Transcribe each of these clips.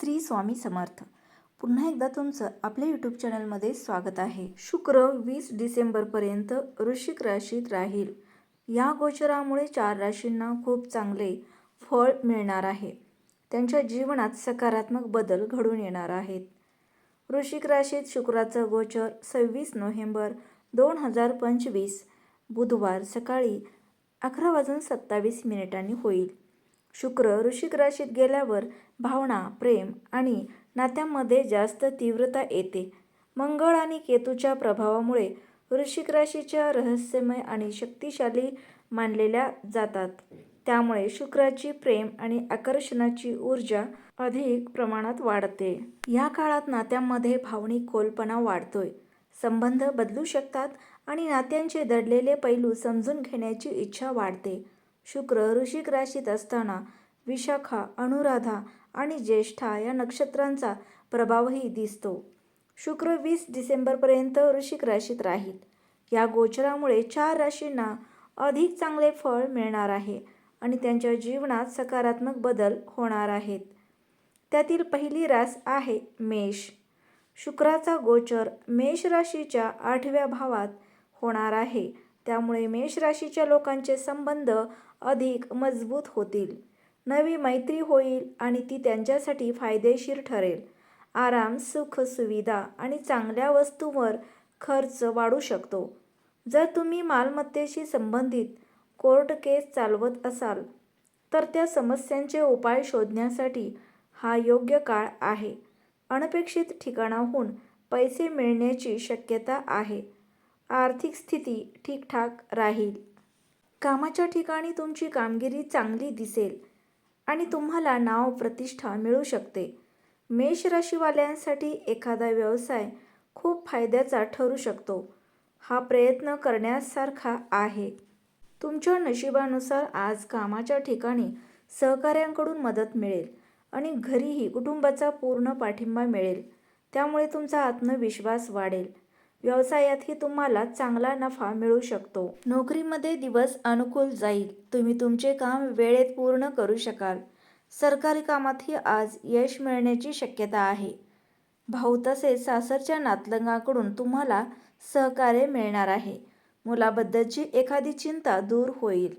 श्री स्वामी समर्थ. पुन्हा एकदा तुमचं आपल्या यूट्यूब चॅनलमध्ये स्वागत आहे. शुक्र 20 डिसेंबरपर्यंत वृश्चिक राशीत राहील. या गोचरामुळे 4 राशींना खूप चांगले फळ मिळणार आहे. त्यांच्या जीवनात सकारात्मक बदल घडून येणार आहेत. वृश्चिक राशीत शुक्राचं गोचर 26 नोव्हेंबर 2025 बुधवार सकाळी 11:27 होईल. शुक्र वृश्चिक राशीत गेल्यावर भावना, प्रेम आणि नात्यांमध्ये जास्त तीव्रता येते. मंगळ आणि केतूच्या प्रभावामुळे वृश्चिक राशीच्या रहस्यमय आणि शक्तिशाली मानलेल्या जातात. त्यामुळे शुक्राची प्रेम आणि आकर्षणाची ऊर्जा अधिक प्रमाणात वाढते. या काळात नात्यांमध्ये भावनिक खोलपणा वाढतोय. संबंध बदलू शकतात आणि नात्यांचे दडलेले पैलू समजून घेण्याची इच्छा वाढते. शुक्र वृश्चिक राशीत असताना विशाखा, अनुराधा आणि ज्येष्ठा या नक्षत्रांचा प्रभावही दिसतो. शुक्र 20 डिसेंबरपर्यंत वृश्चिक राशीत राहील. या गोचरामुळे 4 राशींना अधिक चांगले फळ मिळणार आहे आणि त्यांच्या जीवनात सकारात्मक बदल होणार आहेत. त्यातील पहिली रास आहे मेष. शुक्राचा गोचर मेष राशीच्या 8व्या भावात होणार आहे. त्यामुळे मेष राशीच्या लोकांचे संबंध अधिक मजबूत होतील. नवी मैत्री होईल आणि ती त्यांच्यासाठी फायदेशीर ठरेल. आराम, सुख, सुविधा आणि चांगल्या वस्तूंवर खर्च वाढू शकतो. जर तुम्ही मालमत्तेशी संबंधित कोर्ट केस चालवत असाल तर त्या समस्यांचे उपाय शोधण्यासाठी हा योग्य काळ आहे. अनपेक्षित ठिकाणाहून पैसे मिळण्याची शक्यता आहे. आर्थिक स्थिती ठीकठाक राहील. कामाच्या ठिकाणी तुमची कामगिरी चांगली दिसेल आणि तुम्हाला नाव प्रतिष्ठा मिळू शकते. मेष राशीवाल्यांसाठी एखादा व्यवसाय खूप फायद्याचा ठरू शकतो. हा प्रयत्न करण्यासारखा आहे. तुमच्या नशिबानुसार आज कामाच्या ठिकाणी सहकाऱ्यांकडून मदत मिळेल आणि घरीही कुटुंबाचा पूर्ण पाठिंबा मिळेल. त्यामुळे तुमचा आत्मविश्वास वाढेल. व्यवसायातही तुम्हाला चांगला नफा मिळू शकतो. नोकरीमध्ये दिवस अनुकूल जाईल. तुम्ही तुमचे काम वेळेत पूर्ण करू शकाल. सरकारी कामातही आज यश मिळण्याची शक्यता आहे. भाऊ तसेच सासरच्या नातलगांकडून तुम्हाला सहकार्य मिळणार आहे. मुलाबद्दलची एखादी चिंता दूर होईल.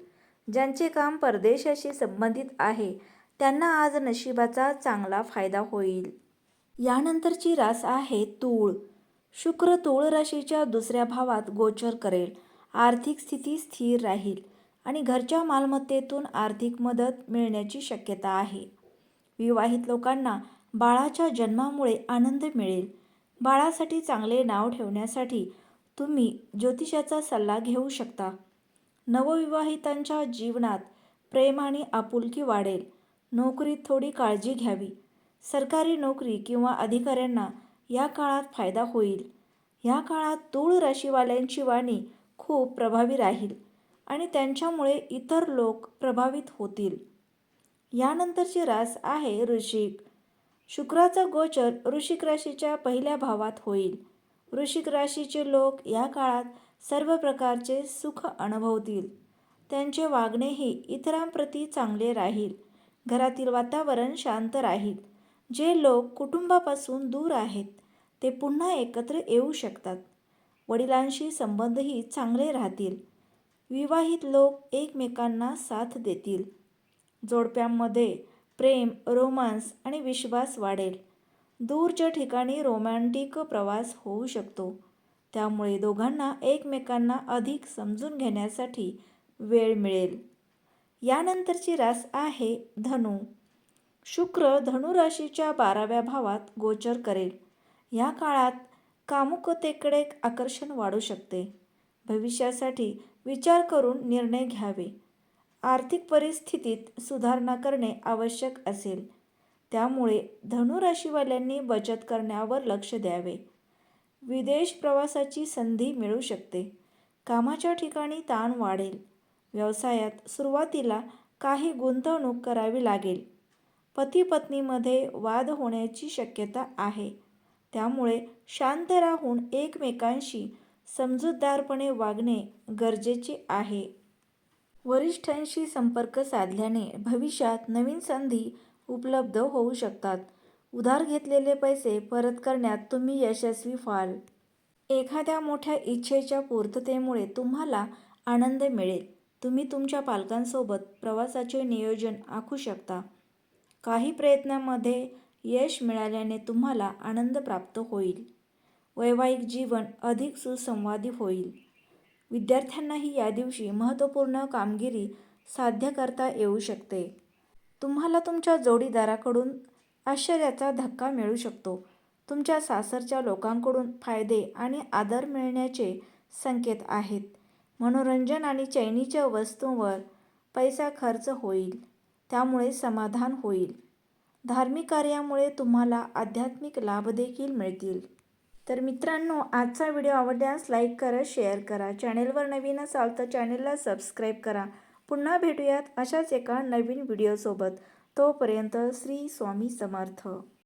ज्यांचे काम परदेशाशी संबंधित आहे त्यांना आज नशिबाचा चांगला फायदा होईल. यानंतरची रास आहे तूळ. शुक्र तूळ राशीच्या 2ऱ्या भावात गोचर करेल. आर्थिक स्थिती स्थिर राहील आणि घरच्या मालमत्तेतून आर्थिक मदत मिळण्याची शक्यता आहे. विवाहित लोकांना बाळाच्या जन्मामुळे आनंद मिळेल. बाळासाठी चांगले नाव ठेवण्यासाठी तुम्ही ज्योतिषाचा सल्ला घेऊ शकता. नवविवाहितांच्या जीवनात प्रेम आणि आपुलकी वाढेल. नोकरीत थोडी काळजी घ्यावी. सरकारी नोकरी किंवा अधिकाऱ्यांना या काळात फायदा होईल. या काळात तूळ राशीवाल्यांची वाणी खूप प्रभावी राहील आणि त्यांच्यामुळे इतर लोक प्रभावित होतील. यानंतरची रास आहे वृश्चिक. शुक्राचा गोचर वृश्चिक राशीच्या 1ल्या भावात होईल. वृश्चिक राशीचे लोक या काळात सर्व प्रकारचे सुख अनुभवतील. त्यांचे वागणेही इतरांप्रती चांगले राहील. घरातील वातावरण शांत राहील. जे लोक कुटुंबापासून दूर आहेत ते पुन्हा एकत्र येऊ शकतात. वडिलांशी संबंधही चांगले राहतील. विवाहित लोक एकमेकांना साथ देतील. जोडप्यांमध्ये प्रेम, रोमांस आणि विश्वास वाढेल. दूरच्या ठिकाणी रोमॅन्टिक प्रवास होऊ शकतो. त्यामुळे दोघांना एकमेकांना अधिक समजून घेण्यासाठी वेळ मिळेल. यानंतरची रास आहे धनु. शुक्र धनु राशीच्या 12व्या भावात गोचर करेल. या काळात कामुकतेकडे आकर्षण वाढू शकते. भविष्यासाठी विचार करून निर्णय घ्यावे. आर्थिक परिस्थितीत सुधारणा करणे आवश्यक असेल. त्यामुळे धनु राशीवाल्यांनी बचत करण्यावर लक्ष द्यावे. विदेश प्रवासाची संधी मिळू शकते. कामाच्या ठिकाणी ताण वाढेल. व्यवसायात सुरुवातीला काही गुंतवणूक करावी लागेल. पती-पत्नीमध्ये वाद होण्याची शक्यता आहे. त्यामुळे शांत राहून एकमेकांशी समजूतदारपणे वागणे गरजेचे आहे. वरिष्ठांशी संपर्क साधल्याने भविष्यात नवीन संधी उपलब्ध होऊ शकतात. उधार घेतलेले पैसे परत करण्यात तुम्ही यशस्वी व्हाल. एखाद्या मोठ्या इच्छेच्या पूर्ततेमुळे तुम्हाला आनंद मिळेल. तुम्ही तुमच्या पालकांसोबत प्रवासाचे नियोजन आखू शकता. काही प्रयत्नांमध्ये यश मिळाल्याने तुम्हाला आनंद प्राप्त होईल. वैवाहिक जीवन अधिक सुसंवादी होईल. विद्यार्थ्यांनाही या दिवशी महत्त्वपूर्ण कामगिरी साध्य करता येऊ शकते. तुम्हाला तुमच्या जोडीदाराकडून आश्चर्याचा धक्का मिळू शकतो. तुमच्या सासरच्या लोकांकडून फायदे आणि आदर मिळण्याचे संकेत आहेत. मनोरंजन आणि चैनीच्या वस्तूंवर पैसा खर्च होईल, त्यामुळे समाधान होईल. धार्मिक कार्यामुळे तुम्हाला आध्यात्मिक लाभ देखील मिळतील. तर मित्रांनो, आजचा व्हिडिओ आवडल्यास लाईक करा, शेअर करा. चॅनेलवर नवीन असाल तर चॅनेलला सबस्क्राईब करा. पुन्हा भेटूयात अशाच एका नवीन व्हिडिओसोबत. तोपर्यंत श्री स्वामी समर्थ.